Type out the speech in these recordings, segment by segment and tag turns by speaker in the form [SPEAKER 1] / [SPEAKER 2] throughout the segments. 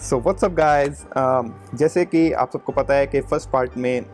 [SPEAKER 1] So what's up guys. जैसे कि आप सबको पता है कि फ़र्स्ट पार्ट में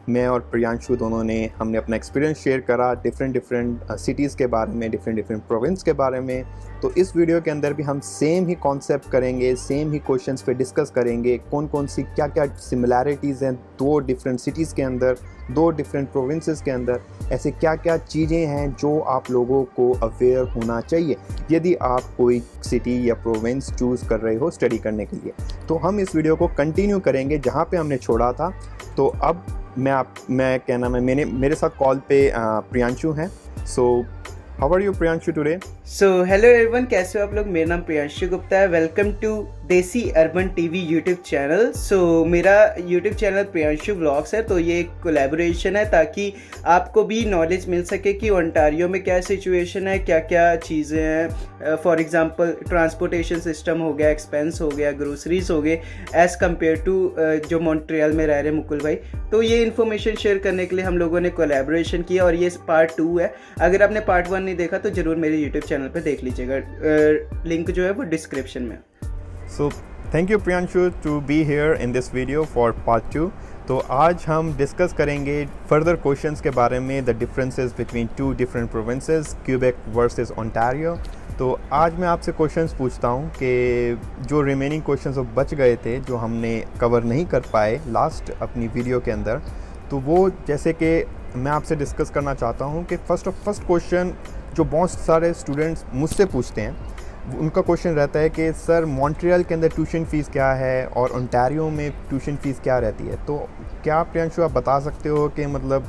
[SPEAKER 1] मैं और प्रियांशु दोनों ने हमने अपना एक्सपीरियंस शेयर करा डिफरेंट सिटीज़ के बारे में, डिफरेंट प्रोविंस के बारे में। तो इस वीडियो के अंदर भी हम सेम ही कॉन्सेप्ट करेंगे, सेम ही क्वेश्चंस पे डिस्कस करेंगे कौन कौन सी क्या क्या सिमिलैरिटीज़ हैं दो डिफरेंट सिटीज़ के अंदर, दो डिफरेंट प्रोविंसेस के अंदर। ऐसे क्या क्या चीज़ें हैं जो आप लोगों को अवेयर होना चाहिए यदि आप कोई सिटी या प्रोविंस चूज़ कर रहे हो स्टडी करने के लिए। तो हम इस वीडियो को कंटिन्यू करेंगे जहाँ पे हमने छोड़ा था। तो अब मैं क्या नाम है, मेरे साथ कॉल पे प्रियांशु हैं। So how are you Priyanshu today?
[SPEAKER 2] So hello everyone, कैसे हो आप लोग। मेरा नाम प्रियांशु गुप्ता है। Welcome to Desi urban TV YouTube channel. So मेरा यूट्यूब चैनल प्रियांशु व्लॉग्स है। तो ये एक कोलैबोरेशन है ताकि आपको भी नॉलेज मिल सके कि ओंटारियो में क्या सिचुएशन है, क्या क्या चीज़ें हैं। फॉर एग्जांपल ट्रांसपोर्टेशन सिस्टम हो गया, एक्सपेंस हो गया, ग्रोसरीज हो गए, एज़ कम्पेयर टू जो मॉन्ट्रियल में रह रहे मुकुल भाई। तो ये इन्फॉर्मेशन शेयर करने के लिए हम लोगों ने कोलैबोरेशन किया और ये पार्ट 2 है। अगर आपने पार्ट 1 नहीं देखा तो ज़रूर मेरे यूट्यूब चैनल पे देख लीजिएगा। लिंक जो है वो डिस्क्रिप्शन में।
[SPEAKER 1] So thank you Priyanshu to be here in this video for part 2। तो आज हम डिस्कस करेंगे फर्दर क्वेश्चंस के बारे में, the differences between two different provinces, Quebec versus Ontario. तो आज मैं आपसे क्वेश्चंस पूछता हूं कि जो रिमेनिंग क्वेश्चंस बच गए थे, जो हमने कवर नहीं कर पाए लास्ट अपनी वीडियो के अंदर, तो वो जैसे कि मैं आपसे डिस्कस करना चाहता हूं कि फर्स्ट क्वेश्चन जो बहुत सारे स्टूडेंट्स मुझसे पूछते हैं, उनका क्वेश्चन रहता है कि सर मॉन्ट्रियल के अंदर ट्यूशन फ़ीस क्या है और ओंटारियो में ट्यूशन फ़ीस क्या रहती है। तो क्या प्रियांशु आप बता सकते हो कि मतलब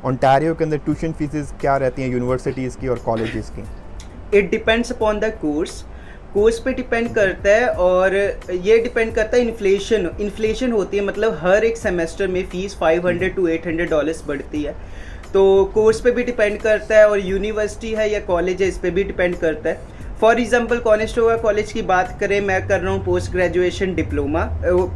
[SPEAKER 1] ओंटारियो के अंदर ट्यूशन फ़ीसेस क्या रहती हैं यूनिवर्सिटीज़ की और कॉलेजेस की?
[SPEAKER 2] It depends upon the course पे डिपेंड करता है। और ये डिपेंड करता है इन्फ्लेशन होती है, मतलब हर एक सेमेस्टर में फ़ीस $500 to $800 बढ़ती है। तो कोर्स पे भी डिपेंड करता है और यूनिवर्सिटी है या कॉलेज है इस पे भी डिपेंड करता है। फॉर एग्जाम्पल कॉनेस्टोगा कॉलेज की बात करें, मैं कर रहा हूँ post graduation diploma,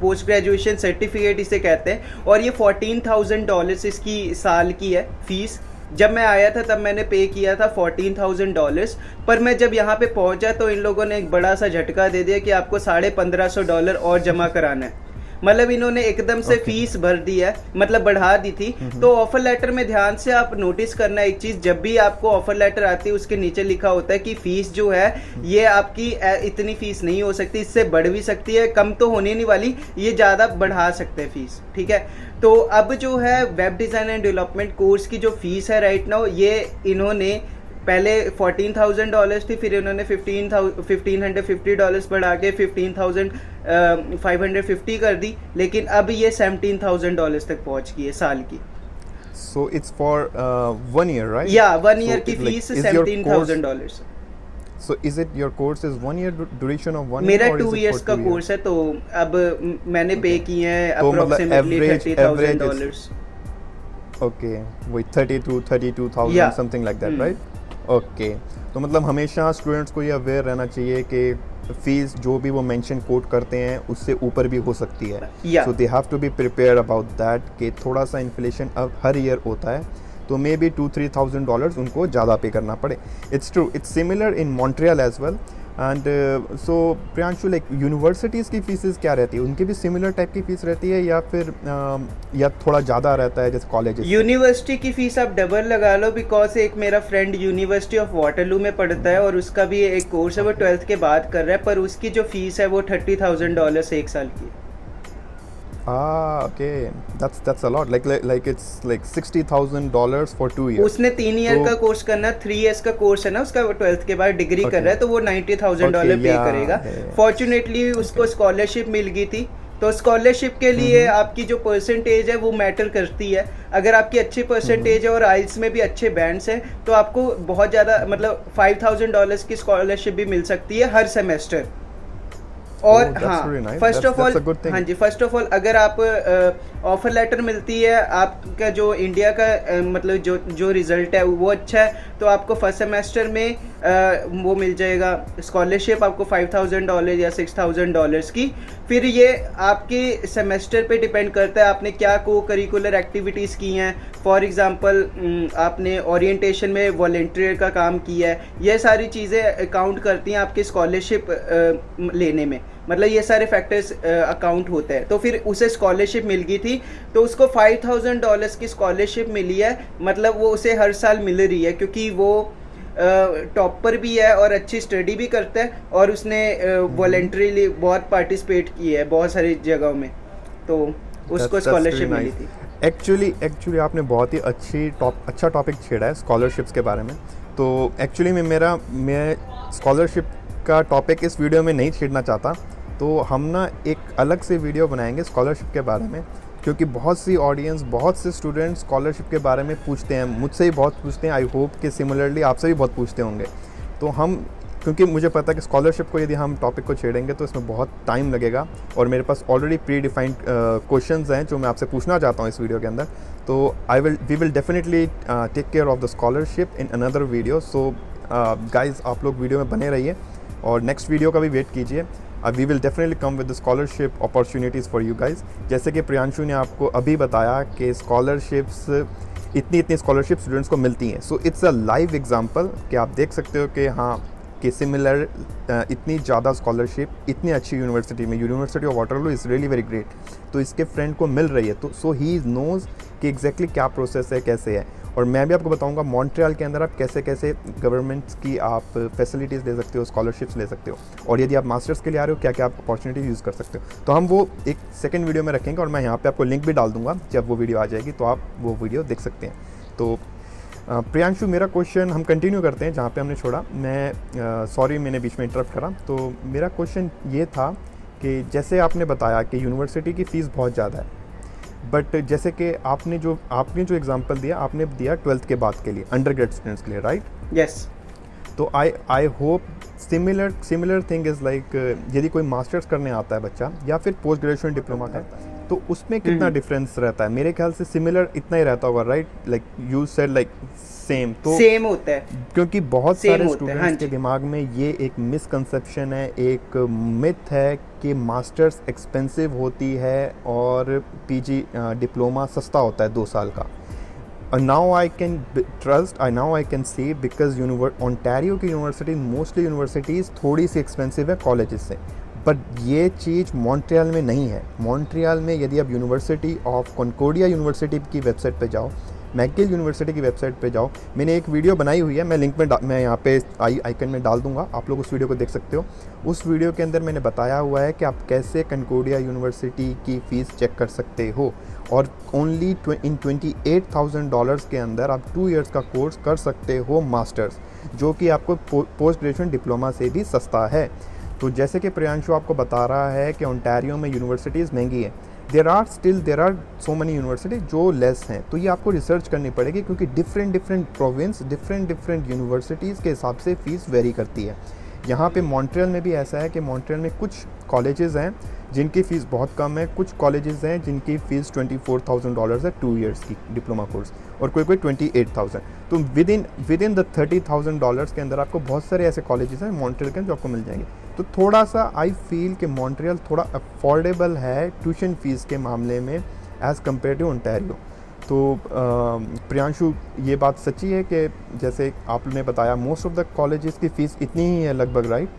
[SPEAKER 2] post graduation certificate इसे कहते हैं, और ये $14,000 इसकी साल की है फीस। जब मैं आया था तब मैंने पे किया था $14,000, पर मैं जब यहाँ पे पहुँचा तो इन लोगों ने एक बड़ा सा झटका दे दिया कि आपको $1,500 और जमा कराना है। मतलब इन्होंने एकदम से फीस भर दी है, मतलब बढ़ा दी थी। तो ऑफर लेटर में ध्यान से आप नोटिस करना एक चीज, जब भी आपको ऑफर लेटर आती है उसके नीचे लिखा होता है कि फीस जो है ये आपकी इतनी फीस नहीं हो सकती, इससे बढ़ भी सकती है, कम तो होने नहीं वाली, ये ज़्यादा बढ़ा सकते हैं फीस। ठीक है। तो अब जो है web design and development course की जो फीस है राइट नाउ, ये इन्होंने पहले $14,000 थी, फिर इन्होंने $1,550 बढ़ा के 15,550 कर दी, लेकिन अब ये $17,000 तक पहुंच गई है साल की।
[SPEAKER 1] So it's for 1 year, right?
[SPEAKER 2] या 1 ईयर
[SPEAKER 1] So
[SPEAKER 2] की
[SPEAKER 1] like,
[SPEAKER 2] fees
[SPEAKER 1] is your
[SPEAKER 2] $17,000।
[SPEAKER 1] So is it your course is 1 year duration of 1
[SPEAKER 2] मेरा
[SPEAKER 1] year or is
[SPEAKER 2] 2
[SPEAKER 1] it
[SPEAKER 2] years
[SPEAKER 1] for
[SPEAKER 2] का
[SPEAKER 1] 2 years?
[SPEAKER 2] कोर्स है। तो अब मैंने पे किए हैं
[SPEAKER 1] तो मतलब
[SPEAKER 2] अप्रोक्सीमेटली
[SPEAKER 1] average
[SPEAKER 2] $30,000।
[SPEAKER 1] Okay, वही 32,000
[SPEAKER 2] Yeah.
[SPEAKER 1] Something like that, right? Okay. तो मतलब हमेशा स्टूडेंट्स को ये अवेयर रहना चाहिए कि फीस जो भी वो मेंशन कोट करते हैं उससे ऊपर भी हो सकती है।
[SPEAKER 2] Yeah.
[SPEAKER 1] So they have to be prepare about that कि थोड़ा सा इन्फ्लेशन अब हर ईयर होता है, तो मे बी $2,000-3,000 उनको ज़्यादा पे करना पड़े। It's true, it's similar in Montreal as well. And so Priyanshu, like universities की फीसेस क्या रहती है? उनकी भी सिमिलर टाइप की फीस रहती है या फिर या थोड़ा ज़्यादा रहता है जैसे कॉलेजेस?
[SPEAKER 2] यूनिवर्सिटी की फीस आप डबल लगा लो, बिकॉज एक मेरा फ्रेंड यूनिवर्सिटी ऑफ वाटरलू में पढ़ता है और उसका भी एक कोर्स है, वो 12th के बाद कर रहा है, पर उसकी जो फीस है वो $30,000 एक साल की है।
[SPEAKER 1] Okay, that's a lot. Like it's like $60,000 for 2 years.
[SPEAKER 2] उसने 3 ईयर
[SPEAKER 1] तो-
[SPEAKER 2] का कोर्स करना, 3 इयर्स का कोर्स है ना उसका, वो 12th के बाद डिग्री कर रहा है, तो वो $90,000 पे करेगा। फॉर्चुनेटली उसको स्कॉलरशिप मिल गई थी। तो स्कॉलरशिप के लिए आपकी जो परसेंटेज है वो मैटर करती है। अगर आपकी अच्छी परसेंटेज है और आइल्स में भी अच्छे बैंड्स हैं तो आपको बहुत ज़्यादा, मतलब $5,000 की स्कॉलरशिप भी मिल सकती है हर सेमेस्टर। और हाँ, फर्स्ट ऑफ ऑल, हाँ जी, फर्स्ट ऑफ ऑल अगर आप ऑफर लेटर मिलती है, आपका जो इंडिया का मतलब जो रिजल्ट है वो अच्छा है, तो आपको फर्स्ट सेमेस्टर में वो मिल जाएगा स्कॉलरशिप आपको $5,000 या $6,000 की। फिर ये आपके सेमेस्टर पे डिपेंड करता है आपने क्या को करिकुलर एक्टिविटीज़ की हैं। फॉर एग्जांपल आपने ओरिएंटेशन में वॉलंटियर का काम किया है, ये सारी चीज़ें काउंट करती हैं आपकी स्कॉलरशिप लेने में। मतलब ये सारे फैक्टर्स अकाउंट होते हैं। तो फिर उसे स्कॉलरशिप मिल गई थी, तो उसको $5000 की स्कॉलरशिप मिली है, मतलब वो उसे हर साल मिल रही है क्योंकि वो टॉपर भी है और अच्छी स्टडी भी करता है, और उसने वॉलेंटरीली बहुत पार्टिसिपेट की है बहुत सारी जगहों में, तो उसको स्कॉलरशिप मिली थी।
[SPEAKER 1] एक्चुअली आपने बहुत ही अच्छा टॉपिक छेड़ा है स्कॉलरशिप्स के बारे में। तो एक्चुअली मैं स्कॉलरशिप का टॉपिक इस वीडियो में नहीं छेड़ना चाहता, तो हम ना एक अलग से वीडियो बनाएंगे स्कॉलरशिप के बारे में, क्योंकि बहुत सी ऑडियंस, बहुत से स्टूडेंट्स स्कॉलरशिप के बारे में पूछते हैं, मुझसे ही बहुत पूछते हैं, आई होप कि सिमिलरली आपसे भी बहुत पूछते होंगे। तो हम, क्योंकि मुझे पता है कि स्कॉलरशिप को यदि हम टॉपिक को छेड़ेंगे तो इसमें बहुत टाइम लगेगा, और मेरे पास ऑलरेडी प्री डिफाइंड क्वेश्चंस हैं जो मैं आपसे पूछना चाहता हूँ इस वीडियो के अंदर। तो we will definitely take care of the scholarship in another video. So guys, आप लोग वीडियो में बने रहिए और नेक्स्ट वीडियो का भी वेट कीजिए। We will definitely come with the scholarship opportunities for you guys. जैसे कि प्रियांशु ने आपको अभी बताया कि स्कॉलरशिप्स, इतनी स्कॉलरशिप स्टूडेंट्स को मिलती हैं। So it's a live example कि आप देख सकते हो कि हाँ, कि सिमिलर इतनी ज़्यादा स्कॉलरशिप इतनी अच्छी यूनिवर्सिटी में, university of Waterloo is really very great, तो इसके फ्रेंड को मिल रही है। तो सो ही नोज़ कि एग्जैक्टली क्या प्रोसेस है, कैसे है। और मैं भी आपको बताऊंगा मॉन्ट्रियल के अंदर आप कैसे कैसे गवर्नमेंट्स की आप फैसिलिटीज़ ले सकते हो, स्कॉलरशिप्स ले सकते हो, और यदि आप मास्टर्स के लिए आ रहे हो क्या क्या आप अपॉर्चुनिटीज़ यूज़ कर सकते हो। तो हम वो एक सेकंड वीडियो में रखेंगे, और मैं यहाँ पे आपको लिंक भी डाल दूँगा, जब वो वीडियो आ जाएगी तो आप वो वीडियो देख सकते हैं। तो प्रियांशु, मेरा क्वेश्चन हम कंटिन्यू करते हैं जहाँ पे हमने छोड़ा। मैं सॉरी, मैंने बीच में इंटरप्ट करा। तो मेरा क्वेश्चन ये था कि जैसे आपने बताया कि यूनिवर्सिटी की फ़ीस बहुत ज़्यादा है, बट जैसे कि आपने जो एग्जांपल दिया, आपने दिया 12th के बाद के लिए, अंडर ग्रेड स्टूडेंट्स के लिए, राइट?
[SPEAKER 2] यस।
[SPEAKER 1] तो I hope similar thing is like, यदि कोई मास्टर्स करने आता है बच्चा या फिर पोस्ट ग्रेजुएशन डिप्लोमा का, तो उसमें कितना डिफरेंस रहता है? मेरे ख्याल से सिमिलर इतना ही रहता होगा, right? Like you said like same, तो
[SPEAKER 2] सेम होता है,
[SPEAKER 1] क्योंकि बहुत सारे स्टूडेंट्स
[SPEAKER 2] हाँ
[SPEAKER 1] के दिमाग में ये एक मिसकंसेप्शन है, एक मिथ है कि मास्टर्स एक्सपेंसिव होती है और पीजी डिप्लोमा सस्ता होता है 2 साल का। Now I can say because Ontario की यूनिवर्सिटी, मोस्टली यूनिवर्सिटीज़ थोड़ी सी एक्सपेंसिव है कॉलेजेस से, बट ये चीज़ मॉन्ट्रियल में नहीं है। मॉन्ट्रियल में यदि आप यूनिवर्सिटी ऑफ कॉन्कोर्डिया यूनिवर्सिटी की वेबसाइट पे जाओ, मैकगिल यूनिवर्सिटी की वेबसाइट पे जाओ, मैंने एक वीडियो बनाई हुई है, मैं लिंक में मैं यहाँ पे आइकन में डाल दूंगा, आप लोग उस वीडियो को देख सकते हो। उस वीडियो के अंदर मैंने बताया हुआ है कि आप कैसे कॉन्कोर्डिया यूनिवर्सिटी की फ़ीस चेक कर सकते हो, और ओनली इन $28,000 के अंदर आप 2 इयर्स का कोर्स कर सकते हो मास्टर्स, जो कि आपको पोस्ट ग्रेजुएशन डिप्लोमा से भी सस्ता है। तो जैसे कि प्रियांशु आपको बता रहा है कि ओंटारियो में यूनिवर्सिटीज़ महंगी हैं, there are so many university जो लेस हैं। तो ये आपको रिसर्च करनी पड़ेगी, क्योंकि डिफरेंट प्रोविंस, डिफरेंट यूनिवर्सिटीज़ के हिसाब से फ़ीस वेरी करती है। यहाँ पे मॉन्ट्रियल में भी ऐसा है कि मॉन्ट्रियल में कुछ कॉलेजेस हैं जिनकी फ़ीस बहुत कम है, कुछ कॉलेजेस हैं जिनकी फ़ीस $24,000 है 2 इयर्स की डिप्लोमा कोर्स, और कोई 28,000। तो विद इन द $30,000 के अंदर आपको बहुत सारे ऐसे कॉलेजेस हैं मॉन्ट्रियल के जो आपको मिल जाएंगे। तो थोड़ा सा आई फील कि मॉन्ट्रियल थोड़ा अफोर्डेबल है ट्यूशन फ़ीस के मामले में एज़ कम्पेयर टू ओंटारियो। तो प्रियांशु, ये बात सच्ची है कि जैसे आपने बताया मोस्ट ऑफ द कॉलेजेस की फ़ीस इतनी ही है लगभग, राइट?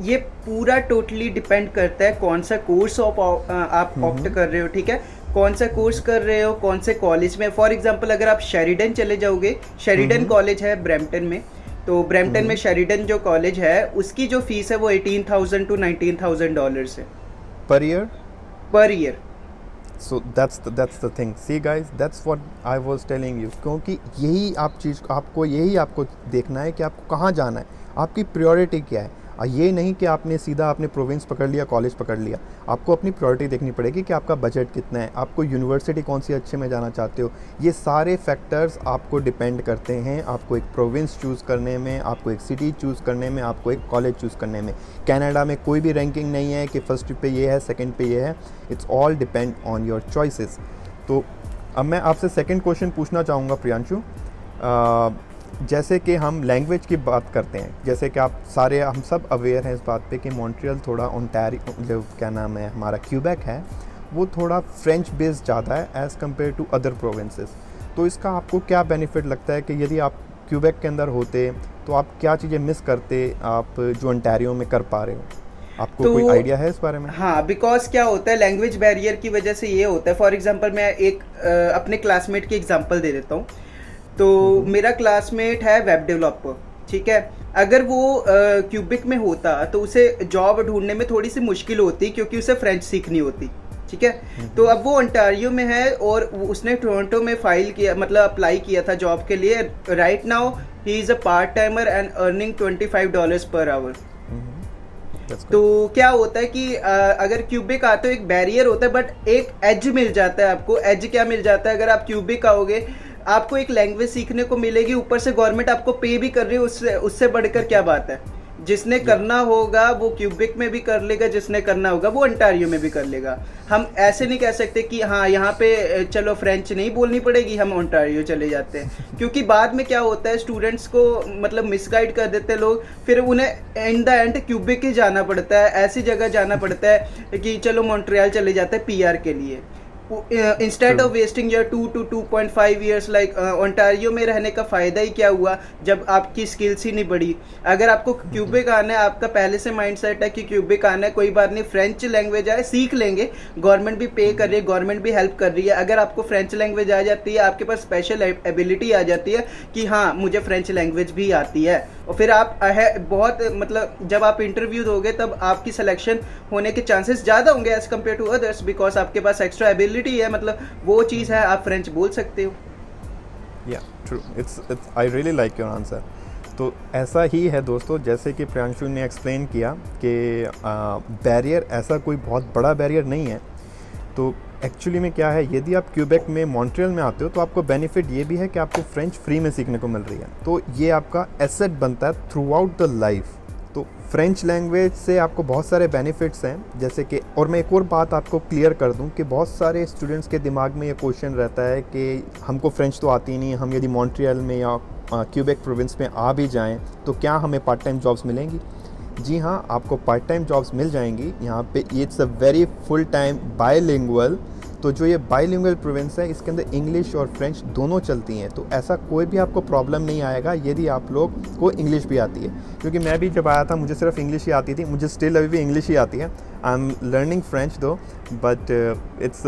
[SPEAKER 2] ये पूरा टोटली डिपेंड करता है कौन सा कोर्स आप ऑप्ट कर रहे हो, ठीक है? कौन सा कोर्स कर रहे हो, कौन से कॉलेज में। फॉर एग्जांपल अगर आप शेरिडन चले जाओगे, शेरिडन कॉलेज है ब्रैम्पटन में, तो ब्रैम्पटन में शेरिडन जो कॉलेज है उसकी जो फीस है वो $18,000 to $19,000 है per year.
[SPEAKER 1] So that's the thing. See guys, that's what I was telling you. क्योंकि यही आपको देखना है कि आपको कहाँ जाना है, आपकी प्रायोरिटी क्या है। ये नहीं कि आपने सीधा अपने प्रोविंस पकड़ लिया, कॉलेज पकड़ लिया। आपको अपनी प्रायोरिटी देखनी पड़ेगी कि आपका बजट कितना है, आपको यूनिवर्सिटी कौन सी अच्छे में जाना चाहते हो। ये सारे फैक्टर्स आपको डिपेंड करते हैं आपको एक प्रोविंस चूज़ करने में, आपको एक सिटी चूज़ करने में, आपको एक कॉलेज चूज़ करने में। कनाडा में कोई भी रैंकिंग नहीं है कि फर्स्ट पे ये है, सेकंड पे ये है। It's all depend on your choices. तो अब मैं आपसे सेकंड क्वेश्चन पूछना चाहूँगा प्रियांशु। जैसे कि हम लैंग्वेज की बात करते हैं, जैसे कि हम सब अवेयर हैं इस बात पे कि मॉन्ट्रियल थोड़ा ओंटारियो, जो क्या नाम है हमारा क्यूबेक है, वो थोड़ा फ्रेंच बेस्ड ज़्यादा है as compare to other provinces. तो इसका आपको क्या बेनिफिट लगता है कि यदि आप क्यूबेक के अंदर होते तो आप क्या चीज़ें मिस करते आप जो ओंटारियो में कर पा रहे हो? आपको
[SPEAKER 2] तो
[SPEAKER 1] कोई आइडिया है इस बारे में?
[SPEAKER 2] हाँ, बिकॉज क्या होता है लैंग्वेज बैरियर की वजह से ये होता है। फॉर एग्जांपल मैं एक अपने क्लासमेट की एग्जांपल दे देता हूँ। तो मेरा क्लासमेट है वेब डेवलपर, ठीक है। अगर वो क्यूबिक में होता तो उसे जॉब ढूंढने में थोड़ी सी मुश्किल होती क्योंकि उसे फ्रेंच सीखनी होती, ठीक है। तो अब वो ओंटारियो में है और उसने टोरंटो में फाइल किया, मतलब अप्लाई किया था जॉब के लिए। Right now he is a part timer and earning $25 per hour. तो क्या होता है कि अगर क्यूबिक आता है एक बैरियर होता है, बट एक एज मिल जाता है आपको। एज क्या मिल जाता है? अगर आप क्यूबिक आओगे आपको एक लैंग्वेज सीखने को मिलेगी, ऊपर से गवर्नमेंट आपको पे भी कर रही है, उससे बढ़कर क्या बात है। जिसने करना होगा वो क्यूबिक में भी कर लेगा, जिसने करना होगा वो ओंटारियो में भी कर लेगा। हम ऐसे नहीं कह सकते कि हाँ यहाँ पे चलो फ्रेंच नहीं बोलनी पड़ेगी, हम ओंटारियो चले जाते हैं। क्योंकि बाद में क्या होता है स्टूडेंट्स को मतलब मिसगाइड कर देते हैं लोग, फिर उन्हें इन द एंड क्यूबिक ही जाना पड़ता है, ऐसी जगह जाना पड़ता है कि चलो मॉन्ट्रियल चले जाते हैं पीआर के लिए। Instead of wasting your 2 to 2.5 years like Ontario में रहने का फ़ायदा ही क्या हुआ जब आपकी स्किल्स ही नहीं बढ़ी। अगर आपको क्यूबिक आना है, आपका पहले से माइंडसेट है कि क्यूबिक आना है, कोई बात नहीं, फ्रेंच लैंग्वेज आए सीख लेंगे, गवर्नमेंट भी पे कर रही है, गवर्नमेंट भी हेल्प कर रही है। अगर आपको फ्रेंच लैंग्वेज आ जाती है, आपके पास स्पेशल एबिलिटी आ जाती है कि हाँ मुझे फ्रेंच लैंग्वेज भी आती है, और फिर आप बहुत मतलब जब आप इंटरव्यू दोगे तब आपकी सिलेक्शन होने के चांसेस ज़्यादा होंगे as compare to others, because आपके पास एक्स्ट्रा एबिलिटी है, मतलब वो चीज़ है, आप फ्रेंच बोल सकते हो।
[SPEAKER 1] या true, it's I really like your answer. तो ऐसा ही है दोस्तों, जैसे कि प्रियांशु ने एक्सप्लेन किया कि बैरियर ऐसा कोई बहुत बड़ा बैरियर नहीं है। तो एक्चुअली में क्या है, यदि आप क्यूबेक में मॉन्ट्रियल में आते हो तो आपको बेनिफिट ये भी है कि आपको फ्रेंच फ्री में सीखने को मिल रही है, तो ये आपका एसेट बनता है थ्रू आउट द लाइफ। तो फ्रेंच लैंग्वेज से आपको बहुत सारे बेनिफिट्स हैं, जैसे कि, और मैं एक और बात आपको क्लियर कर दूं कि बहुत सारे स्टूडेंट्स के दिमाग में ये क्वेश्चन रहता है कि हमको फ्रेंच तो आती नहीं, हम यदि मॉन्ट्रियल में या क्यूबेक प्रोविंस में आ भी जाएं तो क्या हमें पार्ट टाइम जॉब्स मिलेंगी? जी हाँ, आपको पार्ट टाइम जॉब्स मिल जाएंगी यहाँ पे। It's a very full time bilingual. तो जो ये बायलिंगुअल प्रोविंस है इसके अंदर इंग्लिश और फ्रेंच दोनों चलती हैं, तो ऐसा कोई भी आपको प्रॉब्लम नहीं आएगा यदि आप लोग को इंग्लिश भी आती है। क्योंकि मैं भी जब आया था मुझे सिर्फ इंग्लिश ही आती थी, मुझे स्टिल अभी भी इंग्लिश ही आती है। आई एम लर्निंग फ्रेंच दो, but it's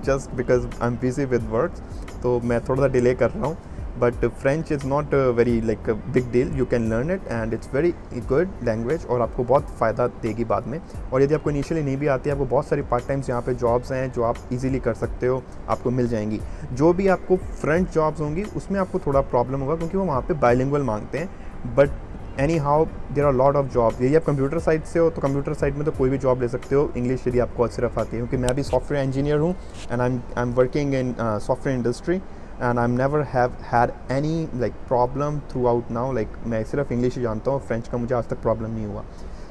[SPEAKER 1] just because I am busy with work, तो मैं थोड़ा सा डिले कर रहा हूँ। But French is not very like big deal, you can learn it and it's very good language और आपको बहुत फ़ायदा देगी बाद में। और यदि आपको इनिशियली नहीं भी आती है, आपको बहुत सारी पार्ट टाइम्स यहाँ पे जॉब्स हैं जो आप इजीली कर सकते हो, आपको मिल जाएंगी। जो भी आपको फ्रेंच जॉब्स होंगी उसमें आपको थोड़ा प्रॉब्लम होगा क्योंकि वो वहाँ पे बायलिंगुअल मांगते हैं, but any how there are lot of job. यदि आप कंप्यूटर साइड से हो तो कंप्यूटर साइड में तो कोई भी जॉब ले सकते हो, इंग्लिश यदि आपको सिर्फ आती है। क्योंकि मैं भी सॉफ्टवेयर इंजीनियर हूँ and I am working in software industry and I'm never have had any like problem throughout now, like मैं सिर्फ इंग्लिश ही जानता हूँ, फ्रेंच का मुझे आज तक प्रॉब्लम नहीं हुआ।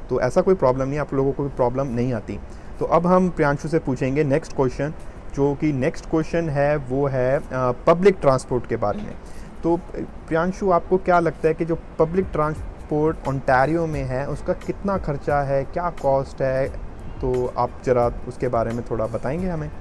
[SPEAKER 1] तो ऐसा कोई प्रॉब्लम नहीं, आप लोगों को भी प्रॉब्लम नहीं आती। तो अब हम प्रियांशु से पूछेंगे नेक्स्ट क्वेश्चन, जो कि नेक्स्ट क्वेश्चन है वो है पब्लिक ट्रांसपोर्ट के बारे में। तो प्रियांशु, आपको क्या लगता है कि जो पब्लिक ट्रांसपोर्ट ओंटारियो में है उसका कितना खर्चा है, क्या कॉस्ट है? तो आप ज़रा उसके बारे में थोड़ा बताएंगे हमें।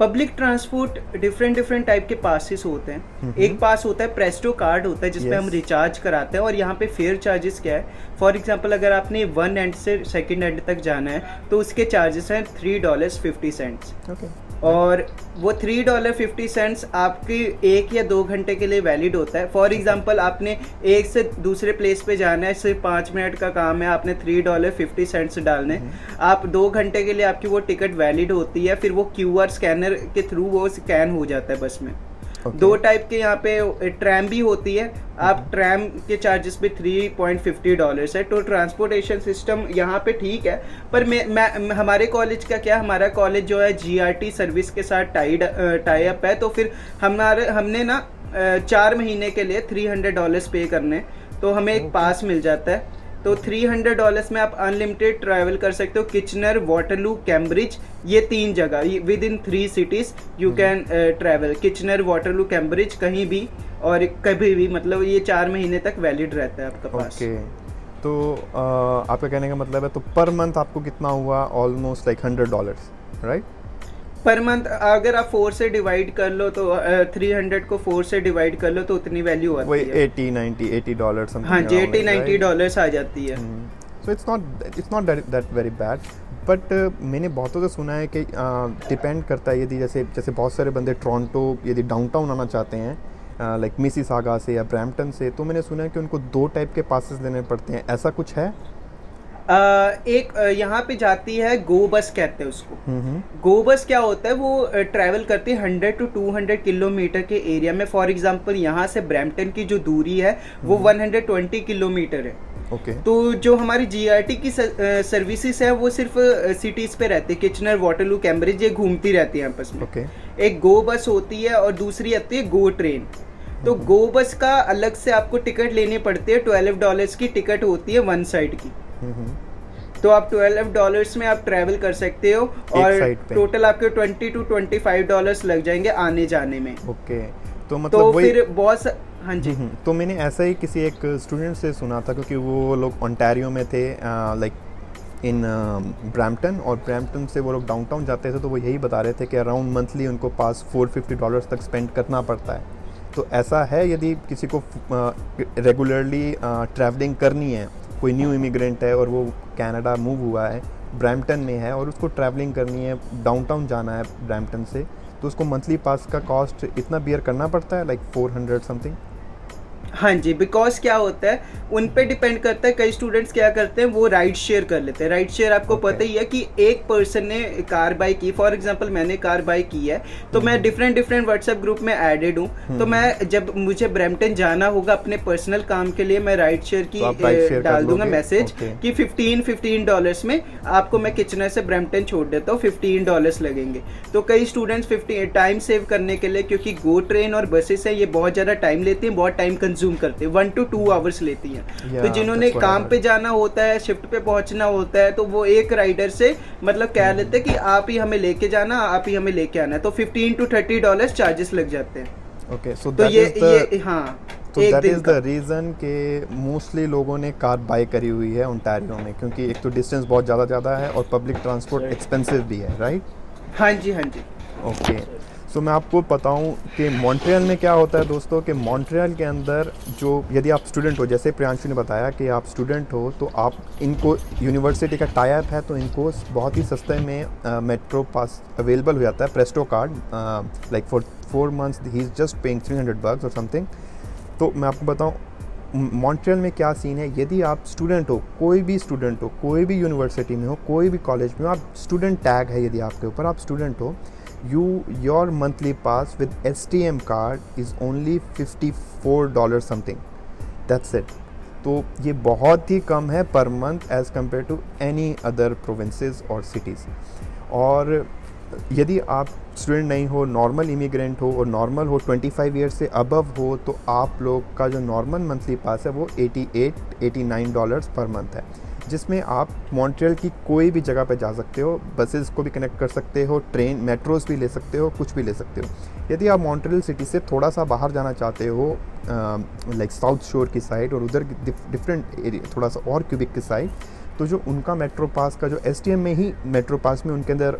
[SPEAKER 2] पब्लिक ट्रांसपोर्ट डिफरेंट टाइप के पासेस होते हैं। एक पास होता है प्रेस्टो कार्ड होता है जिसपे हम रिचार्ज कराते हैं, और यहाँ पे फेयर चार्जेस क्या है, फॉर एग्जांपल अगर आपने 1 एंड से 2nd एंड तक जाना है तो उसके चार्जेस हैं $3.50।
[SPEAKER 1] ओके।
[SPEAKER 2] और वो $3.50 आपकी 1 या 2 घंटे के लिए वैलिड होता है। फॉर एग्जांपल आपने एक से दूसरे प्लेस पे जाना है, सिर्फ 5 मिनट का काम है, आपने $3.50 डालने, आप 2 घंटे के लिए आपकी वो टिकट वैलिड होती है। फिर वो QR स्कैनर के थ्रू वो स्कैन हो जाता है बस में। दो टाइप के यहाँ पे ट्रैम भी होती है, आप ट्रैम के चार्जेस भी $3.50 है। तो ट्रांसपोर्टेशन सिस्टम यहाँ पे ठीक है, पर मैं हमारे कॉलेज का क्या, हमारा कॉलेज जो है GRT सर्विस के साथ टाई अप है, तो फिर हमने ना 4 महीने के लिए $300 पे करने, तो हमें एक पास मिल जाता है। तो $300 में आप अनलिमिटेड ट्रैवल कर सकते हो। किचनर, वाटरलू, कैम्ब्रिज, ये 3 जगह with in 3 cities you can travel. Kitchener, Waterloo, Cambridge कहीं भी और कभी भी, मतलब ये 4 महीने तक वैलिड रहता है आपका पास।
[SPEAKER 1] ओके। तो आपका कहने का मतलब है तो पर मंथ आपको कितना हुआ? Almost like $100, right?
[SPEAKER 2] Per month अगर आप 4 से डिवाइड कर लो तो 300 को 4 से डिवाइड कर लो तो उतनी वैल्यू आती है,
[SPEAKER 1] वही $80-90 $80 समथिंग।
[SPEAKER 2] हाँ जी, $80-90 आ जाती है।
[SPEAKER 1] So it's not that very bad, but मैंने बहुतों से सुना है कि डिपेंड करता है, यदि जैसे बहुत सारे बंदे टोरंटो यदि डाउनटाउन आना चाहते हैं लाइक मिसिसागा से या ब्रैम्पटन से, तो मैंने सुना है कि उनको 2 टाइप के पासेस लेने पड़ते हैं, ऐसा कुछ है?
[SPEAKER 2] एक यहाँ पे जाती है गो बस कहते हैं उसको। गो बस क्या होता है, वो ट्रैवल करती है 100 to 200 किलोमीटर के एरिया में। फॉर एग्जांपल यहाँ से ब्रैम्पटन की जो दूरी है वो 120 किलोमीटर है।
[SPEAKER 1] ओके।
[SPEAKER 2] तो जो हमारी जीआरटी की सर्विसेज है वो सिर्फ सिटीज पे रहती है, किचनर, वाटरलू, कैम्ब्रिज, ये घूमती रहती है आपस में।
[SPEAKER 1] ओके।
[SPEAKER 2] एक गो बस होती है और दूसरी आती है गो ट्रेन। तो गो बस का अलग से आपको टिकट लेनी पड़ती है, $12 की टिकट होती है वन साइड की। तो आप $12 में आप ट्रैवल कर सकते हो और टोटल आपके $20 to $25 लग जाएंगे आने जाने में।
[SPEAKER 1] ओके। तो मतलब
[SPEAKER 2] तो फिर बहुत हाँ जी।
[SPEAKER 1] तो मैंने ऐसा ही किसी एक स्टूडेंट से सुना था, क्योंकि वो लोग ओंटारियो में थे लाइक इन ब्रैम्पटन, और ब्रैम्पटन से वो लोग डाउनटाउन जाते थे, तो वो यही बता रहे थे कि अराउंड मंथली उनको पास $450 तक स्पेंड करना पड़ता है। तो ऐसा है यदि किसी को रेगुलरली ट्रैवलिंग करनी है, कोई न्यू इमिग्रेंट है और वो कनाडा मूव हुआ है, ब्रैम्पटन में है और उसको ट्रैवलिंग करनी है, डाउनटाउन जाना है ब्रैम्पटन से, तो उसको मंथली पास का कॉस्ट इतना बियर करना पड़ता है, लाइक 400 समथिंग?
[SPEAKER 2] हाँ जी, बिकॉज क्या होता है उन पे डिपेंड करता है। कई स्टूडेंट्स क्या करते हैं वो राइड शेयर कर लेते हैं। राइड शेयर आपको पता ही है कि एक पर्सन ने कार बाय की, फॉर एग्जांपल मैंने कार बाय की है, तो मैं डिफरेंट व्हाट्सएप ग्रुप में एडेड हूँ। तो मैं जब मुझे ब्रैम्पटन जाना होगा अपने पर्सनल काम के लिए, मैं राइड शेयर की डाल दूंगा मैसेज कि $15 में आपको मैं किचनर से ब्रैम्पटन छोड़ देता हूँ, $15 लगेंगे। तो कई स्टूडेंट्स 50 टाइम सेव करने के लिए, क्योंकि गो ट्रेन और बसेस है ये बहुत ज़्यादा टाइम लेती हैं, बहुत टाइम कंज्यूम करते हैं, 1 to 2 आवर्स लेती हैं। तो जिन्होंने काम पे जाना होता है, शिफ्ट पे पहुंचना होता है, तो वो एक राइडर से मतलब कह लेते हैं कि आप ही हमें लेके जाना, आप ही हमें लेके आना है, तो $15 to $30 चार्जेस लग जाते हैं।
[SPEAKER 1] ओके, सो
[SPEAKER 2] तो ये हाँ,
[SPEAKER 1] तो दैट इज द रीज़न कि मोस्टली लोगों ने कार बाय करी हुई है ओंटारियो में, क्योंकि एक तो डिस्टेंस बहुत ज़्यादा है और पब्लिक ट्रांसपोर्ट एक्सपेंसिव भी है, राइट?
[SPEAKER 2] हाँ जी, हाँ जी।
[SPEAKER 1] ओके। सो मैं आपको बताऊं कि मॉन्ट्रियल में क्या होता है दोस्तों, कि मॉन्ट्रियल के अंदर जो यदि आप स्टूडेंट हो, जैसे प्रियांशु ने बताया कि आप स्टूडेंट हो, तो आप इनको यूनिवर्सिटी का टाई अप है, तो इनको बहुत ही सस्ते में मेट्रो पास अवेलेबल हो जाता है, Presto card, like for 4 months he is just paying $300 और समथिंग। तो मैं आपको बताऊं मॉन्ट्रियल में क्या सीन है। यदि आप स्टूडेंट हो, कोई भी स्टूडेंट हो, कोई भी यूनिवर्सिटी में हो, कोई भी कॉलेज में हो, आप स्टूडेंट टैग है यदि आपके ऊपर, आप स्टूडेंट हो, your monthly pass with STM card is only $54 something, that's it। तो ये बहुत ही कम है per month as compare to any other provinces और सिटीज़। और यदि आप स्टूडेंट नहीं हो, नॉर्मल इमिग्रेंट हो और नॉर्मल हो, 25 ईयर से अबव हो, तो आप लोग का जो नॉर्मल मंथली पास है वो $89 पर मंथ है, जिसमें आप मॉन्ट्रियल की कोई भी जगह पे जा सकते हो, बसेस को भी कनेक्ट कर सकते हो, ट्रेन मेट्रोस भी ले सकते हो, कुछ भी ले सकते हो। यदि आप मॉन्ट्रियल सिटी से थोड़ा सा बाहर जाना चाहते हो, लाइक साउथ शोर की साइड और उधर डिफरेंट एरिया, थोड़ा सा और क्यूबिक की साइड, तो जो उनका मेट्रो पास का जो STM में ही मेट्रो पास में उनके अंदर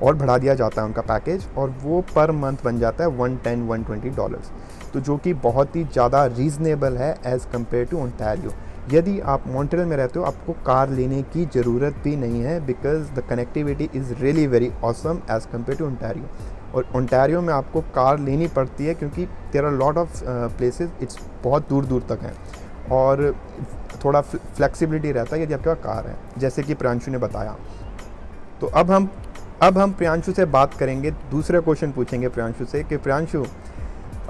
[SPEAKER 1] और बढ़ा दिया जाता है उनका पैकेज, और वो पर मंथ बन जाता है $110-120, तो जो कि बहुत ही ज़्यादा रीज़नेबल है एज़ कम्पेयर टू ओंटारियो। यदि आप मॉन्ट्रियल में रहते हो, आपको कार लेने की ज़रूरत भी नहीं है, because the connectivity is really very awesome as compare to Ontario. और ओंटारियो में आपको कार लेनी पड़ती है क्योंकि there are lot of places, it's बहुत दूर तक हैं और थोड़ा फ्लेक्सिबिलिटी रहता है यदि आपके पास कार है, जैसे कि प्रियांशु ने बताया। तो अब हम प्रियांशु से बात करेंगे, दूसरा क्वेश्चन पूछेंगे प्रियांशु से कि प्रियांशु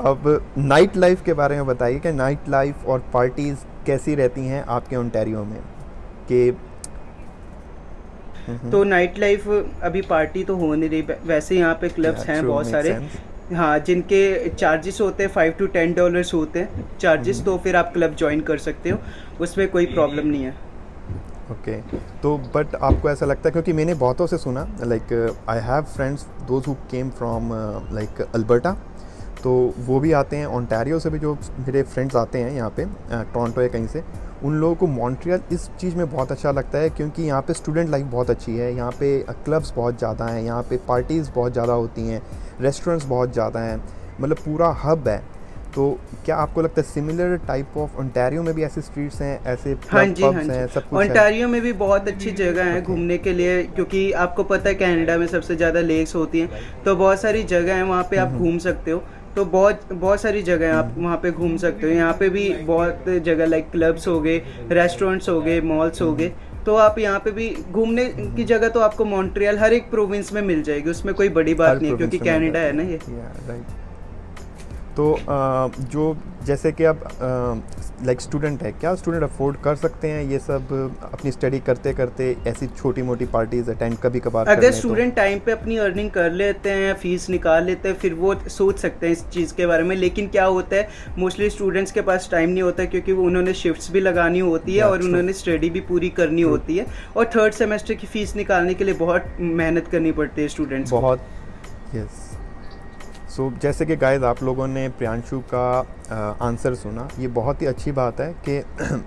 [SPEAKER 1] अब नाइट लाइफ के बारे में बताइए कि नाइट लाइफ और पार्टीज़ कैसी रहती हैं आपके ओंटारियो में कि
[SPEAKER 2] तो नाइट लाइफ अभी पार्टी तो हो नहीं रही, वैसे यहाँ पे क्लब्स हैं बहुत सारे, हाँ, जिनके चार्जेस होते हैं $5 to $10 होते हैं चार्जेस, तो फिर आप क्लब ज्वाइन कर सकते हो, उसमें कोई प्रॉब्लम नहीं है।
[SPEAKER 1] ओके। तो बट आपको ऐसा लगता है, क्योंकि मैंने बहुतों से सुना, like I have friends those who came from like Alberta, तो वो भी आते हैं, ओंटारियो से भी जो मेरे फ्रेंड्स आते हैं यहाँ पे टोरंटो या कहीं से, उन लोगों को मॉन्ट्रियल इस चीज़ में बहुत अच्छा लगता है क्योंकि यहाँ पे स्टूडेंट लाइफ बहुत अच्छी है, यहाँ पे क्लब्स बहुत ज़्यादा हैं, यहाँ पे पार्टीज़ बहुत ज़्यादा होती हैं, रेस्टोरेंट्स बहुत ज़्यादा हैं, मतलब पूरा हब है। तो क्या आपको लगता है सिमिलर टाइप ऑफ ओंटारियो में भी ऐसे स्ट्रीट्स हैं, ऐसे
[SPEAKER 2] हाँ
[SPEAKER 1] क्लब
[SPEAKER 2] जी,
[SPEAKER 1] पब्स
[SPEAKER 2] हाँ
[SPEAKER 1] हैं,
[SPEAKER 2] जी।
[SPEAKER 1] सब कुछ है?
[SPEAKER 2] ओंटारियो में भी बहुत अच्छी जगह है
[SPEAKER 1] Okay.
[SPEAKER 2] घूमने के लिए, क्योंकि आपको पता है कनाडा में सबसे ज़्यादा लेक्स होती हैं, तो बहुत सारी जगह हैं वहाँ पे आप घूम सकते हो। तो बहुत बहुत सारी जगह हैं आप वहाँ पे घूम सकते हो। यहाँ पे भी बहुत जगह लाइक क्लब्स हो गए, रेस्टोरेंट्स हो गए, मॉल्स हो गए। तो आप यहाँ पे भी घूमने की जगह तो आपको मॉन्ट्रियल हर एक प्रोविंस में मिल जाएगी, उसमें कोई बड़ी बात
[SPEAKER 1] हर
[SPEAKER 2] नहीं है, क्योंकि
[SPEAKER 1] प्रोविंस में मिल
[SPEAKER 2] कनाडा है ना ये।
[SPEAKER 1] जाती है, राइट। तो जो जैसे कि अब लाइक स्टूडेंट है, क्या स्टूडेंट अफोर्ड कर सकते हैं ये सब अपनी स्टडी करते करते ऐसी छोटी मोटी पार्टीज अटेंड कभी कभार
[SPEAKER 2] अगर
[SPEAKER 1] करने? तो
[SPEAKER 2] स्टूडेंट टाइम पे अपनी अर्निंग कर लेते हैं, फीस निकाल लेते हैं, फिर वो सोच सकते हैं इस चीज़ के बारे में। लेकिन क्या होता है, मोस्टली स्टूडेंट्स के पास टाइम नहीं होता, क्योंकि वो उन्होंने शिफ्ट्स भी लगानी होती है
[SPEAKER 1] Yeah,
[SPEAKER 2] और
[SPEAKER 1] true.
[SPEAKER 2] उन्होंने स्टडी भी पूरी करनी होती है, और थर्ड सेमेस्टर की फ़ीस निकालने के लिए बहुत मेहनत करनी पड़ती है स्टूडेंट्स को।
[SPEAKER 1] बहुत, यस। सो जैसे कि गाइस आप लोगों ने प्रियांशु का आंसर सुना, ये बहुत ही अच्छी बात है कि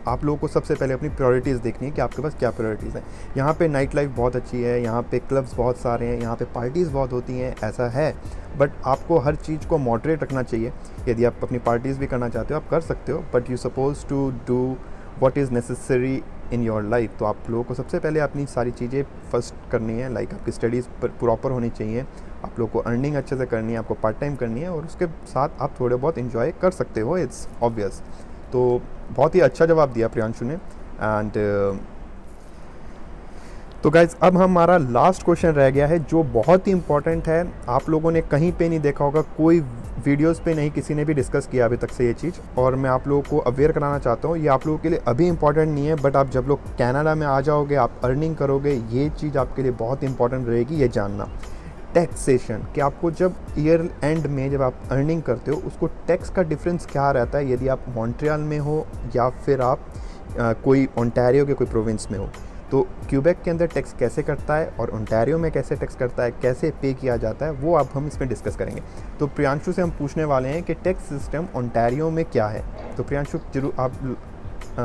[SPEAKER 1] आप लोगों को सबसे पहले अपनी प्रायोरिटीज़ देखनी है कि आपके पास क्या प्रायोरिटीज़ हैं। यहाँ पे नाइट लाइफ बहुत अच्छी है, यहाँ पे क्लब्स बहुत सारे हैं, यहाँ पे पार्टीज़ बहुत होती हैं, ऐसा है। बट आपको हर चीज़ को मॉडरेट रखना चाहिए। यदि आप अपनी पार्टीज़ भी करना चाहते हो आप कर सकते हो, but you suppose to do what is necessary in your life. तो आप लोगों को सबसे पहले अपनी सारी चीज़ें फर्स्ट करनी है, लाइक आपकी स्टडीज़ प्रॉपर होनी चाहिए, आप लोग को अर्निंग अच्छे से करनी है, आपको पार्ट टाइम करनी है, और उसके साथ आप थोड़े बहुत इन्जॉय कर सकते हो, इट्स ऑब्वियस। तो बहुत ही अच्छा जवाब दिया प्रियांशु ने। एंड तो गाइज अब हमारा लास्ट क्वेश्चन रह गया है जो बहुत ही इंपॉर्टेंट है। आप लोगों ने कहीं पे नहीं देखा होगा, कोई वीडियोस पे नहीं किसी ने भी डिस्कस किया अभी तक से ये चीज़, और मैं आप लोगों को अवेयर कराना चाहता हूँ। ये आप लोगों के लिए अभी इंपॉर्टेंट नहीं है, बट आप जब लोग कनाडा में आ जाओगे, आप अर्निंग करोगे, ये चीज़ आपके लिए बहुत इंपॉर्टेंट रहेगी ये जानना। टैक्सेशन, कि आपको जब ईयर एंड में जब आप अर्निंग करते हो उसको टैक्स का डिफरेंस क्या रहता है, यदि आप मॉन्ट्रियल में हो या फिर आप कोई ओंटारियो के कोई प्रोविंस में हो। तो क्यूबेक के अंदर टैक्स कैसे करता है और ओंटारियो में कैसे टैक्स करता है, कैसे पे किया जाता है, वो अब हम इसमें डिस्कस करेंगे। तो प्रियांशु से हम पूछने वाले हैं कि टैक्स सिस्टम ओंटारियो में क्या है। तो प्रियांशु जरूर आप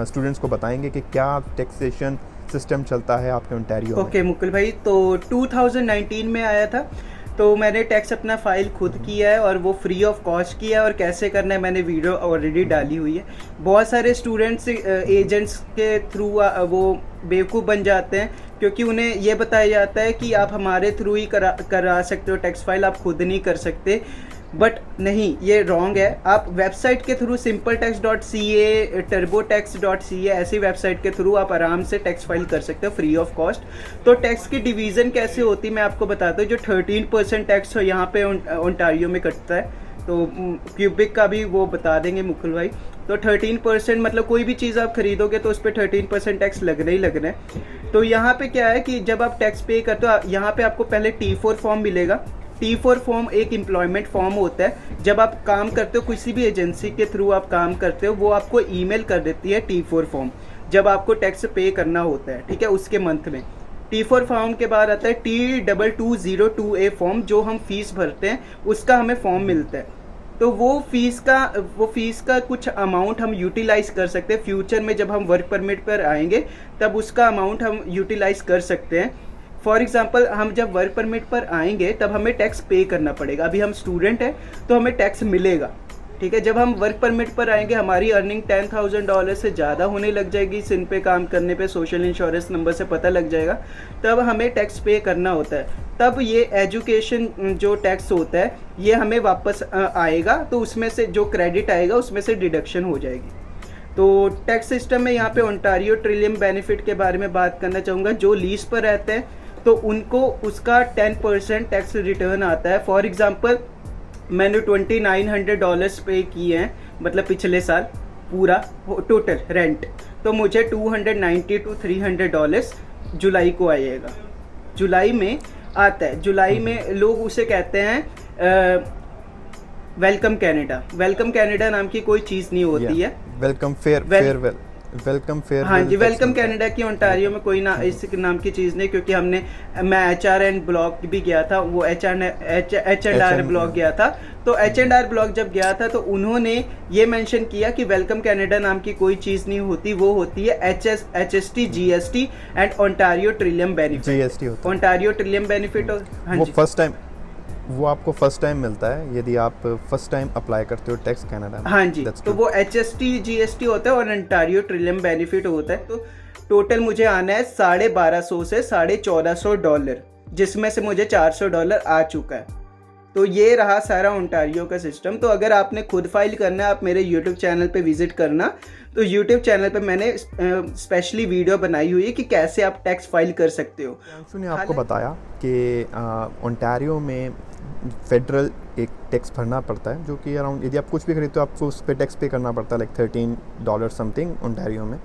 [SPEAKER 1] स्टूडेंट्स को बताएंगे कि क्या टैक्सेशन सिस्टम चलता है आपके ओंटारियो में।
[SPEAKER 2] ओके मुकुल भाई, तो 2019 में आया था, तो मैंने टैक्स अपना फाइल खुद किया है और वो फ्री ऑफ कॉस्ट किया है, और कैसे करना है मैंने वीडियो ऑलरेडी डाली हुई है। बहुत सारे स्टूडेंट्स एजेंट्स के थ्रू वो बेवकूफ़ बन जाते हैं, क्योंकि उन्हें ये बताया जाता है कि आप हमारे थ्रू ही करा सकते हो टैक्स फाइल, आप खुद नहीं कर सकते। बट नहीं, ये रॉन्ग है। आप वेबसाइट के थ्रू simpleTax.ca, turbotax.ca ऐसी वेबसाइट के थ्रू आप आराम से टैक्स फाइल कर सकते हो फ्री ऑफ कॉस्ट। तो टैक्स की डिवीज़न कैसे होती है मैं आपको बताता हूँ। जो 13% टैक्स यहाँ पे ओंटारियो में कटता है, तो क्यूबिक का भी वो बता देंगे मुकुल भाई। तो 13% मतलब कोई भी चीज़ आप खरीदोगे तो उस पर 13% टैक्स लगना ही लगना है। तो यहाँ पे क्या है कि जब आप टैक्स पे करते हो, यहाँ पे आपको पहले T4 फॉर्म मिलेगा। T4 फॉर्म एक एम्प्लॉयमेंट फॉर्म होता है। जब आप काम करते हो किसी भी एजेंसी के थ्रू आप काम करते हो, वो आपको ईमेल कर देती है T4 फॉर्म, जब आपको टैक्स पे करना होता है, ठीक है, उसके मंथ में। T4 फॉर्म के बाद आता है T2202A फॉर्म, जो हम फीस भरते हैं उसका हमें फॉर्म मिलता है। तो वो फीस का कुछ अमाउंट हम यूटिलाइज कर सकते हैं फ्यूचर में। जब हम वर्क परमिट पर आएंगे तब उसका अमाउंट हम यूटिलाइज कर सकते हैं। फॉर एग्जाम्पल, हम जब वर्क परमिट पर आएंगे तब हमें टैक्स पे करना पड़ेगा। अभी हम स्टूडेंट हैं तो हमें टैक्स मिलेगा, ठीक है। जब हम वर्क परमिट पर आएंगे हमारी अर्निंग $10,000 से ज़्यादा होने लग जाएगी, सिन पे काम करने पे सोशल इंश्योरेंस नंबर से पता लग जाएगा, तब हमें टैक्स पे करना होता है। तब ये एजुकेशन जो टैक्स होता है ये हमें वापस आएगा, तो उसमें से जो क्रेडिट आएगा उसमें से डिडक्शन हो जाएगी। तो टैक्स सिस्टम में यहाँ पे ओंटारियो ट्रिलियम बेनिफिट के बारे में बात करना चाहूँगा। जो लीज पर रहते हैं तो उनको उसका 10% टैक्स रिटर्न आता है। फॉर एग्जांपल, मैंने $2,900 पे किए हैं, मतलब पिछले साल पूरा टोटल रेंट, तो मुझे $290 to $300 जुलाई को आएगा। जुलाई में आता है। जुलाई में लोग उसे कहते हैं वेलकम कनाडा। वेलकम कनाडा नाम की कोई चीज़ नहीं होती है।
[SPEAKER 1] Welcome farewell, welcome fair.
[SPEAKER 2] हाँ जी, वेलकम कनाडा की ओंटारियो में कोई ना इस नाम की चीज़ नहीं, क्योंकि मैं HRN ब्लॉग भी गया था, वो H&R ब्लॉग गया था। तो H&R ब्लॉग जब गया था तो उन्होंने ये मेंशन किया कि वेलकम कनाडा नाम की कोई चीज़ नहीं होती, वो होती है HST, GST and Ontario Trillium benefit.
[SPEAKER 1] GST होता है।
[SPEAKER 2] Ontario Trillium benefit. हाँ
[SPEAKER 1] वो
[SPEAKER 2] जी,
[SPEAKER 1] फर्स्ट टाइम वो आपको फर्स्ट टाइम मिलता है यदि आप फर्स्ट टाइम अप्लाई करते हो टैक्स कनाडा में?
[SPEAKER 2] हाँ जी,
[SPEAKER 1] That's
[SPEAKER 2] तो
[SPEAKER 1] true.
[SPEAKER 2] वो HST GST होता है और अंटारियो ट्रिलियम बेनिफिट होता है। तो टोटल मुझे आना है $1250 से $1450, जिसमें से मुझे $400 आ चुका है। तो ये रहा सारा ओंटारियो का सिस्टम। तो अगर आपने खुद फाइल करना है, आप मेरे यूट्यूब चैनल पे विजिट करना। तो यूट्यूब चैनल पे मैंने स्पेशली वीडियो बनाई हुई है कि कैसे आप टैक्स फाइल कर सकते हो।
[SPEAKER 1] प्रियांशु ने आपको बताया कि ओंटारियो में फेडरल एक टैक्स भरना पड़ता है, जो कि अराउंड यदि आप कुछ भी खरीदते हो आपको उस पर टैक्स पे करना पड़ता है, लाइक $13 समथिंग ओंटारियो में।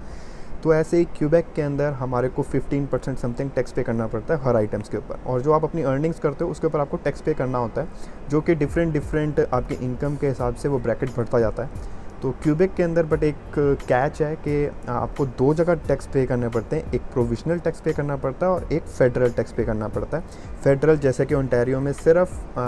[SPEAKER 1] तो ऐसे ही क्यूबेक के अंदर हमारे को 15% समथिंग टैक्स पे करना पड़ता है हर आइटम्स के ऊपर, और जो आप अपनी अर्निंग्स करते हो उसके ऊपर आपको टैक्स पे करना होता है, जो कि डिफरेंट आपके इनकम के हिसाब से वो ब्रैकेट बढ़ता जाता है। तो क्यूबेक के अंदर बट एक कैच है कि आपको दो जगह टैक्स पे करने पड़ते हैं, एक प्रोविजनल टैक्स पे करना पड़ता है और एक फेडरल टैक्स पे करना पड़ता है। फेडरल जैसे कि ओंटारियो में सिर्फ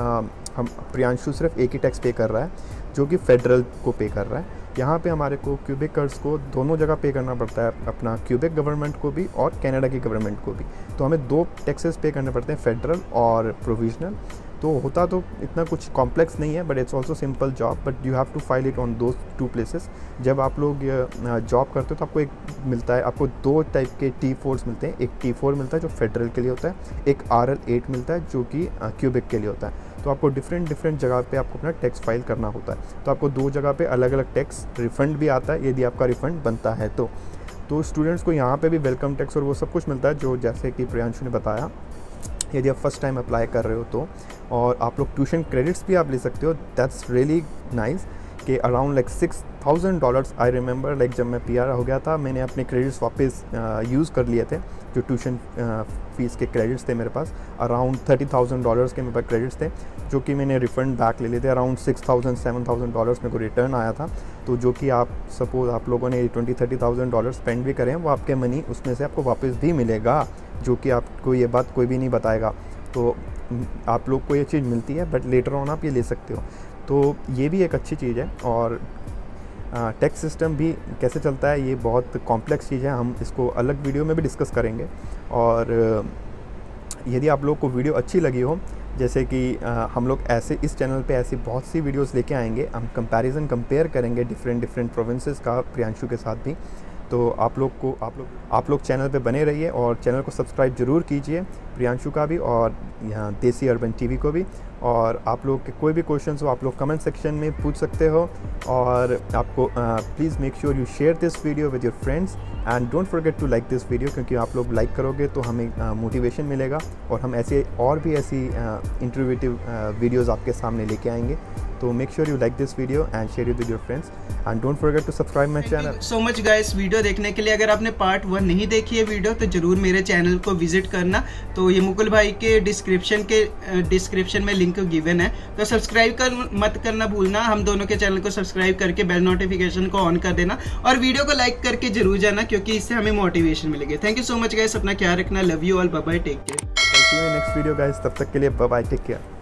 [SPEAKER 1] हम प्रियांशु सिर्फ एक ही टैक्स पे कर रहा है, जो कि फेडरल को पे कर रहा है। यहाँ पे हमारे को क्यूबेकर्स को दोनों जगह पे करना पड़ता है, अपना क्यूबेक गवर्नमेंट को भी और कनाडा की गवर्नमेंट को भी। तो हमें दो टैक्सेस पे करने पड़ते हैं, फेडरल और प्रोविजनल। तो होता तो इतना कुछ कॉम्प्लेक्स नहीं है, but it's also simple job, but you have to file it on those two places. जब आप लोग जॉब करते हो तो आपको एक मिलता है, आपको दो टाइप के T4s मिलते हैं। एक T4 मिलता है जो फेडरल के लिए होता है, एक RL8 मिलता है जो कि क्यूबेक के लिए होता है। तो आपको डिफरेंट जगह पे आपको अपना टैक्स फाइल करना होता है। तो आपको दो जगह पे अलग अलग टैक्स रिफ़ंड भी आता है यदि आपका रिफ़ंड बनता है तो स्टूडेंट्स को यहाँ पे भी वेलकम टैक्स और वो सब कुछ मिलता है, जो जैसे कि प्रियांशु ने बताया, यदि आप फर्स्ट टाइम अप्लाई कर रहे हो तो। और आप लोग ट्यूशन क्रेडिट्स भी आप ले सकते हो, दैट्स रियली नाइस, कि around like $6,000 I remember, like जब मैं PR हो गया था मैंने अपने क्रेडिट्स वापस यूज़ कर लिए थे। जो ट्यूशन फीस के क्रेडिट्स थे मेरे पास, अराउंड $30,000 के मेरे पास क्रेडिट्स थे, जो कि मैंने रिफ़ंड बैक ले लिए थे। अराउंड $6,000-7,000 मेरे को रिटर्न आया था। तो जो कि आप सपोज आप लोगों ने $20,000-30,000 स्पेंड भी करें, वो आपके मनी उसमें से आपको वापस भी मिलेगा, जो कि आपको ये बात कोई भी नहीं बताएगा। तो आप लोग को ये चीज़ मिलती है, बट लेटर ऑन आप ये ले सकते हो। तो ये भी एक अच्छी चीज़ है। और टैक्स सिस्टम भी कैसे चलता है ये बहुत कॉम्प्लेक्स चीज़ है, हम इसको अलग वीडियो में भी डिस्कस करेंगे। और यदि आप लोग को वीडियो अच्छी लगी हो, जैसे कि हम लोग ऐसे इस चैनल पे ऐसी बहुत सी वीडियोस लेके आएंगे, हम कंपेयर करेंगे डिफरेंट प्रोविंसेस का प्रियांशु के साथ भी। तो आप लोग चैनल पे बने रहिए और चैनल को सब्सक्राइब ज़रूर कीजिए, प्रियांशु का भी और यहाँ देसी अर्बन टीवी को भी। और आप लोग के कोई भी क्वेश्चंस हो आप लोग कमेंट सेक्शन में पूछ सकते हो। और आपको please make sure you share this video with your friends and don't forget to like this video, क्योंकि आप लोग लाइक करोगे तो हमें मोटिवेशन मिलेगा और हम ऐसे और भी ऐसी इंटरव्यूटिव वीडियोज़ आपके सामने लेके आएंगे। तो make sure you like this video and share it with your friends and don't forget to subscribe my channel.
[SPEAKER 2] So much guys video देखने के लिए। अगर आपने पार्ट 1 नहीं देखी है वीडियो तो जरूर मेरे चैनल को विजिट करना। तो ये मुकुल भाई के डिस्क्रिप्शन में लिंक गिवन है, तो सब्सक्राइब मत करना भूलना। हम दोनों के चैनल को सब्सक्राइब करके बेल नोटिफिकेशन को ऑन कर देना और वीडियो को लाइक करके जरूर जाना, क्योंकि इससे हमें मोटिवेशन मिलेगी। Thank you so much guys, अपना ख्याल रखना। Love you all, bye bye, take care.
[SPEAKER 1] Next video guys, तब तक के लिए बाय बाय, टेक केयर।